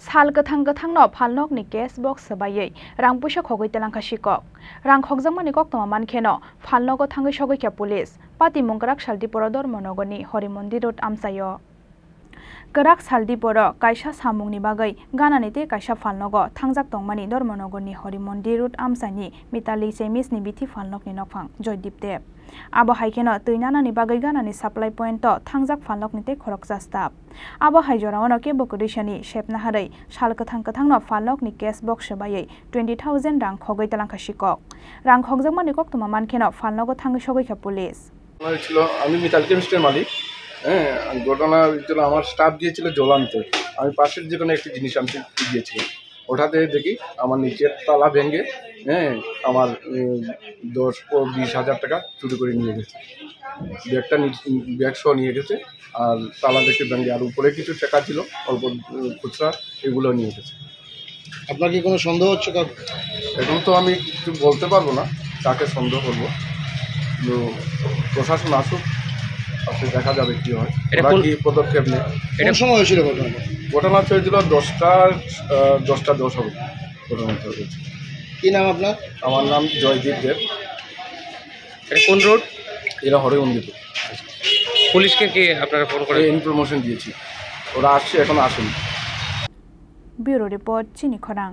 साल गथां गथांनो फालनकनि केस बक्स सबायै रां पुइसा खगै तेलांखा शिकक रां खगजांमानि कक्तमा मानखेनो फालनगो थांगै सगैख्या पुलिस पाति मुंगराक सालदिपर धर्मनगरनि हरि मन्दिर रोड आमसायो गराक सालदिपर कायसा सामुंनि बागै गानानि ते कायसा फालनगो थांजाक तंमानि धर्मनगरनि हरि मन्दिर रोड आमसानि मिताली सेमिसनि बिथि फालनकनि नफां जयदीप देव आबो हाइकेनो तैनानानि बागै गानानि साप्लाइ पॉइंट थांजाक फालनकनि ते खरक जास्ताब आबो हाइजरावनो केबो कडिशनि शेपना हारै साल कथां कथांनो फालनकनि केस बक्स सबायै 20,000 रां खगै तेलांखा शिकक रां खगजांमानि कक्तमा मानखेनो फालनगो थांगै सगैख्या पुलिस ছিল আমি মিতাল কেমিস্টের মালিক। হ্যাঁ, ঘটনা হয়েছিল আমার স্টাফ গিয়েছিল জল আনতে। আমি পাশের যে কোনো একটি জিনিস আনতে গিয়েছিলাম, ওঠাতে দেখি আমার নিচের তালা ভেঙে আমার 10-20 হাজার টাকা চুরি করে নিয়ে গেছে। ব্যাগটা ব্যাগ সহ নিয়ে গেছে, আর তালা দেখে ভেঙে, আর উপরে কিছু টাকা ছিল অল্প খুচরা, এগুলো নিয়ে গেছে। আপনার কি কোনো সন্দেহ হচ্ছে? এখন তো আমি কিছু বলতে পারবো না কাকে সন্দেহ করবো, কিন্তু প্রশাসন আসুক, আপনি দেখা যাবে কি হয়, কি পদক্ষেপ নেই। কোন সময় হয়েছিল ঘটনা হয়েছিল 10:10 হবে ঘটনা হয়েছে। কি নাম আপনার? আমার নাম জয়দীপ দেব। কোন রোড? এরা হরে মন্দির। পুলিশকে কি আপনারা ফোন করে ইনফরমেশন দিয়েছি, ওরা আসছে, এখন আসেনি। ব্যুরো রিপোর্ট চিনি খরাং।